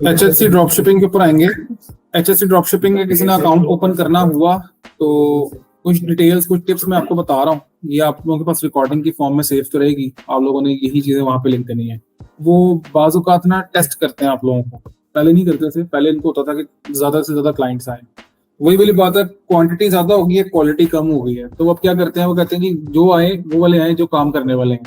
HHC drop shipping के ऊपर आएंगे। HHC ड्रॉप शिपिंग का किसी ने अकाउंट ओपन करना हुआ तो कुछ डिटेल्स, कुछ टिप्स मैं आपको बता रहा हूँ। ये आप लोगों के पास रिकॉर्डिंग की फॉर्म में सेव तो रहेगी, आप लोगों ने यही चीजें वहां पे लिख देनी है। वो बाज़ औक़ात ना टेस्ट करते हैं आप लोगों को, पहले नहीं करते थे। पहले इनको होता था कि ज्यादा से ज्यादा क्लाइंट्स आए, वही वाली बात है, क्वांटिटी ज्यादा होगी है, क्वालिटी कम हो गई है। तो अब क्या करते हैं, वो कहते हैं कि जो आए वो वाले आए जो काम करने वाले हैं।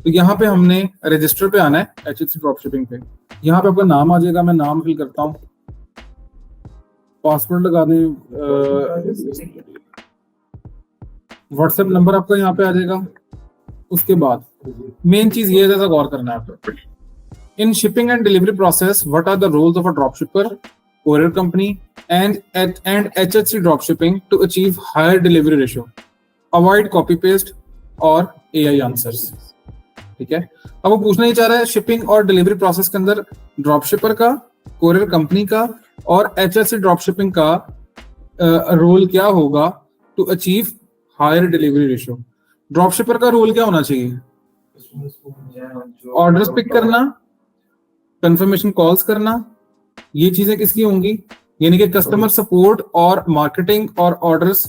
तो यहाँ पे हमने रजिस्टर पे आना है, HHC ड्रॉप शिपिंग पे। यहाँ पे आपका नाम आ जाएगा, मैं नाम फिल करता हूँ, पासवर्ड लगा दें, व्हाट्सएप नंबर आपका यहाँ पे आ जाएगा। उसके बाद मेन चीज ये है, जैसा गौर करना है आपको, in shipping and delivery process what are the roles of a drop shipper, courier company and HHC drop shipping to achieve higher delivery ratio, avoid copy paste और AI answers। ठीक है, अब वो पूछना ही चाह रहा है शिपिंग और डिलीवरी प्रोसेस के अंदर ड्रॉप शिपर का, कोरियर कंपनी का और HHC ड्रॉप शिपिंग का रोल क्या होगा to achieve higher delivery ratio. Drop shipper का रोल क्या होना चाहिए? ऑर्डर्स पिक करना, कंफर्मेशन कॉल्स करना, ये चीजें किसकी होंगी? यानी कि कस्टमर सपोर्ट और मार्केटिंग और ऑर्डर्स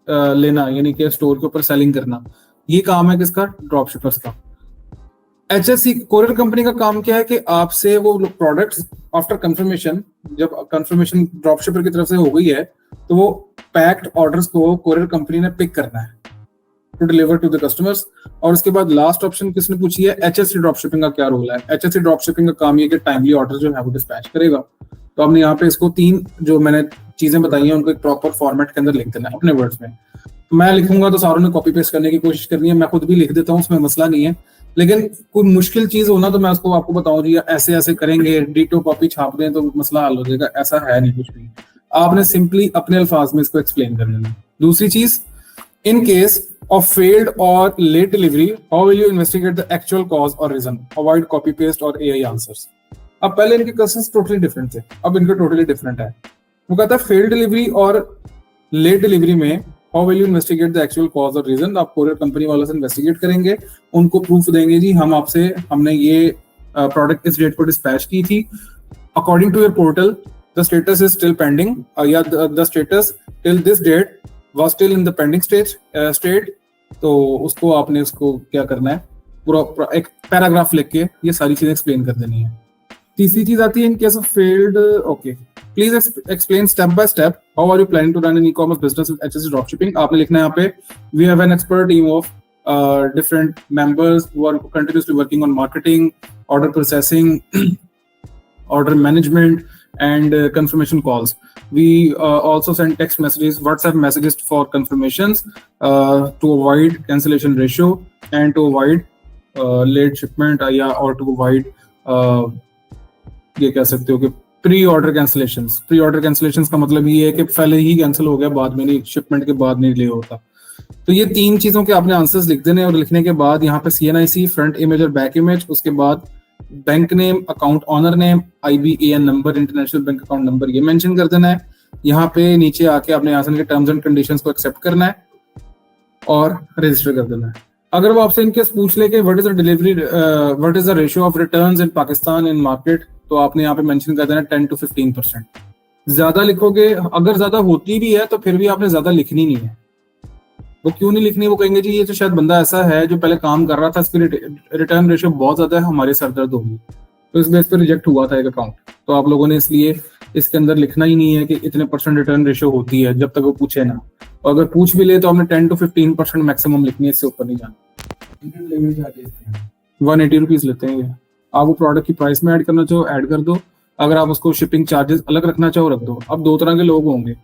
लेना, यानी कि स्टोर के ऊपर सेलिंग करना, ये काम है किसका? ड्रॉप शिपर्स का। HHC कोरियर कंपनी का काम क्या है कि आपसे वो प्रोडक्ट्स आफ्टर कंफर्मेशन, जब कंफर्मेशन ड्रॉप शिपर की तरफ से हो गई है तो वो पैक्ड ऑर्डर्स को कोरियर कंपनी ने पिक करना है to deliver to the customers. और उसके बाद लास्ट ऑप्शन किसने पूछी है? HHC ड्रॉप शिपिंग का क्या रोल है? HHC ड्रॉप शिपिंग का काम ये कि टाइमली ऑर्डर जो है वो डिस्पैच करेगा। तो हमने यहाँ पे इसको 3 जो मैंने चीजें बताई हैं उनको एक प्रॉपर फॉर्मेट के अंदर लिख देना है अपने वर्ड्स में। मैं लिखूंगा तो सारों ने कॉपी पेस्ट करने की कोशिश करनी है, मैं खुद भी लिख देता हूँ, उसमें मसला नहीं है। लेकिन कोई मुश्किल चीज होना तो मैं उसको आपको बताऊं जी ऐसे ऐसे करेंगे, डिटो कॉपी छाप दें तो मसला हल हो जाएगा, ऐसा है नहीं कुछ भी। आपने सिंपली अपने अल्फाज में इसको एक्सप्लेन कर लेना। दूसरी चीज, in case of failed or late delivery, how will you investigate the actual cause or reason? Avoid copy paste और AI answers। अब पहले इनके क्वेश्चंस टोटली डिफरेंट थे, अब इनके टोटली डिफरेंट है। वो कहता है फेल्ड डिलीवरी और लेट डिलीवरी में how will you investigate the actual cause or reason? आप कोरियर कंपनी वालों से इन्वेस्टिगेट करेंगे, उनको प्रूफ देंगे जी हमने ये प्रोडक्ट इस डेट पर डिस्पैच की थी, according to your portal the status is still pending, या the status till this date was still in the pending state। तो उसको आपने उसको क्या करना है, पूरा एक पैराग्राफ लिख के ये सारी चीजें एक्सप्लेन कर देनी है। तीसरी चीज आती है in case of failed, okay please explain step by step how are you planning to run an e commerce business with HHC drop shipping. आपने लिखना है यहाँ पे we have an expert team of different members who are continuously working on marketing, order processing, order management and confirmation calls. We also send text messages, WhatsApp messages for confirmations to avoid cancellation ratio and to avoid late shipment or to avoid ये कह सकते हो कि pre order cancellations. Pre order cancellations का मतलब ये है कि पहले ही कैंसिल हो गया, बाद में नहीं, शिपमेंट के बाद नहीं ले होता। तो ये 3 चीजों के आपने आंसर्स लिख देने, और लिखने के बाद यहाँ पे CNIC फ्रंट इमेज और बैक इमेज, उसके बाद bank name, account owner name, IBAN number, international bank account number, ये मेंशन कर देना है। यहाँ पे नीचे आके आपने यहाँ के टर्म्स एंड कंडीशंस को एक्सेप्ट करना है और रजिस्टर कर देना है। अगर वो आपसे इनकेस पूछ ले कि what is the ratio of returns in Pakistan in market, तो आपने यहाँ पे मेंशन कर देना 10 to 15%। ज्यादा लिखोगे, अगर ज्यादा होती भी है तो फिर भी आपने ज्यादा लिखनी नहीं है। वो क्यों नहीं लिखनी? वो कहेंगे जी ये तो शायद बंदा ऐसा है जो पहले काम कर रहा था, इसकी रिटर्न रेशियो बहुत ज्यादा है, हमारे सर दर्द होगी, तो इस बेस पे रिजेक्ट हुआ था एक अकाउंट। तो आप लोगों ने इसलिए इसके अंदर लिखना ही नहीं है कि इतने % रिटर्न रेशियो होती है, जब तक वो पूछे ना। और अगर पूछ भी ले तो आपने 10 to 15% मैक्सिमम लिखनी है, इससे ऊपर नहीं जाना। 180 रुपीज लेते हैं ये। आप वो प्रोडक्ट की प्राइस में ऐड करना चाहो ऐड कर दो, अगर आप उसको शिपिंग चार्जेस अलग रखना चाहो रख दो। अब 2 तरह के लोग होंगे।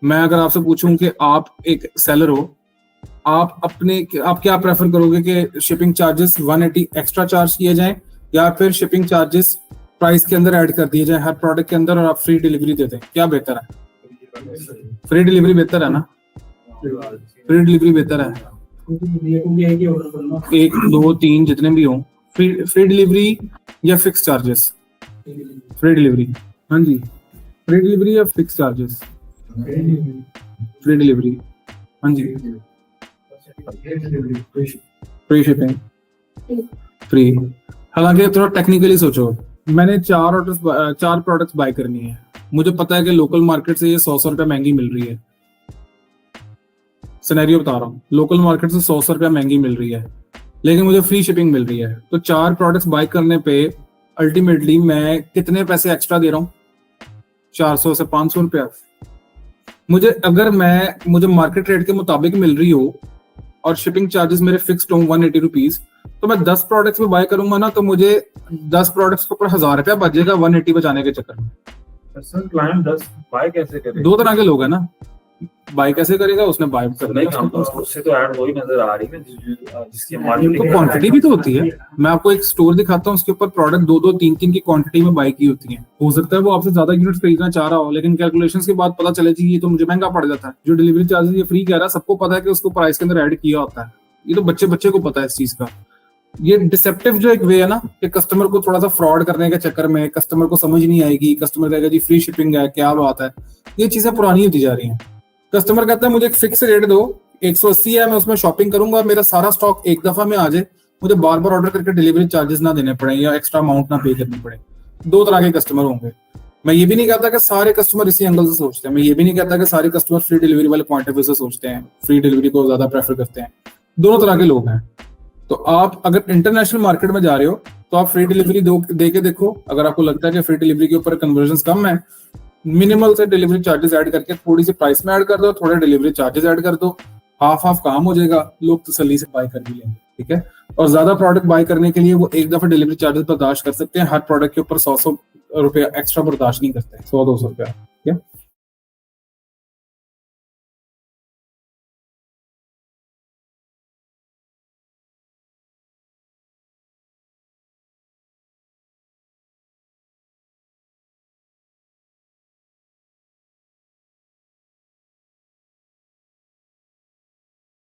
मैं अगर आपसे पूछूं कि आप एक सेलर हो, आप क्या प्रेफर करोगे कि शिपिंग चार्जेस 180 एक्स्ट्रा चार्ज किए जाएं, या फिर शिपिंग चार्जेस प्राइस के अंदर ऐड कर दिए जाए हर प्रोडक्ट के अंदर और आप फ्री डिलीवरी दे दें? क्या बेहतर है? फ्री डिलीवरी बेहतर है ना? फ्री डिलीवरी बेहतर है। 1 2 3 जितने भी हों, फ्री डिलीवरी या फिक्स चार्जेस? Free delivery. हाँ जी, फ्री डिलीवरी या फिक्स चार्जेस? Free delivery. हाँ जी, फ्री शिपिंग, फ्री। हालांकि थोड़ा टेक्निकली सोचो, मैंने 4 प्रोडक्ट्स बाय करनी है, मुझे पता है कि लोकल मार्केट से ये 100 रुपया महंगी मिल रही है, सिनेरियो बता रहा हूँ, लोकल मार्केट से 100 रुपया महंगी मिल रही है, लेकिन मुझे फ्री शिपिंग मिल रही है। तो 4 प्रोडक्ट्स बाय करने पे अल्टीमेटली मैं कितने पैसे एक्स्ट्रा दे रहा हूँ? 400 से 500 रुपया। मुझे मार्केट रेट के मुताबिक मिल रही हो और शिपिंग चार्जेस मेरे फिक्स्ड हो 180 रुपीज, तो मैं 10 प्रोडक्ट्स में बाय करूंगा ना, तो मुझे 10 प्रोडक्ट्स के ऊपर 1000 रुपया बचेगा 180 बचाने के चक्कर में। सर क्लाइंट 10 बाय कैसे करेगा? 2 तरह के लोग हैं ना, बाय कैसे करेगा, उसने बाय करना है, उससे तो ऐड वही नजर आ रही है जिसकी मार्केटिंग तो क्वांटिटी भी तो होती है। मैं आपको एक स्टोर दिखाता हूँ, उसके ऊपर प्रोडक्ट 2-2, 3-3 की क्वांटिटी में बाय की होती है। हो सकता है वो आपसे ज्यादा यूनिट्स खरीदना चाह रहा हो, लेकिन कैलकुलेशंस के बाद पता चले जी ये तो मुझे महंगा पड़ जाता है। जो डिलीवरी चार्जेस ये फ्री कह रहा है, सबको पता है कि उसको प्राइस के अंदर ऐड किया होता है। ये तो बच्चे को पता है इस चीज का। ये डिसेप्टिव जो एक वे है ना, कि कस्टमर को थोड़ा सा फ्रॉड करने के चक्कर में कस्टमर को समझ नहीं आएगी, कस्टमर कहेगा जी फ्री शिपिंग है, क्या बात है, ये चीजें पुरानी होती जा रही हैं। कस्टमर कहता है मुझे एक फिक्स रेट दो, 180 है, मैं उसमें शॉपिंग करूंगा, मेरा सारा स्टॉक एक दफा में आ जाए, मुझे बार बार ऑर्डर करके डिलीवरी चार्जेस ना देने पड़े या एक्स्ट्रा अमाउंट ना पे करनी पड़े। 2 तरह के कस्टमर होंगे। मैं ये भी नहीं कहता कि सारे कस्टमर इसी एंगल से सोचते हैं, मैं ये भी नहीं कहता कि सारे कस्टमर फ्री डिलीवरी वाले पॉइंट ऑफ व्यू से सोचते हैं, फ्री डिलीवरी को ज्यादा प्रेफर करते हैं। दोनों तरह के लोग हैं। तो आप अगर इंटरनेशनल मार्केट में जा रहे हो तो आप फ्री डिलीवरी दे के देखो। अगर आपको लगता है कि फ्री डिलीवरी के ऊपर कन्वर्जन कम है, मिनिमल से डिलीवरी चार्जेस ऐड करके थोड़ी सी प्राइस में ऐड कर दो, थोड़े डिलीवरी चार्जेस ऐड कर दो, हाफ काम हो जाएगा, लोग तसल्ली से बाय कर भी लेंगे। ठीक है। और ज्यादा प्रोडक्ट बाय करने के लिए वो एक दफा डिलीवरी चार्जेस बर्दाश्त कर सकते हैं, हर प्रोडक्ट के ऊपर 100 रुपया एक्स्ट्रा बर्दाश्त नहीं करते, 100-200 रुपया। ठीक है।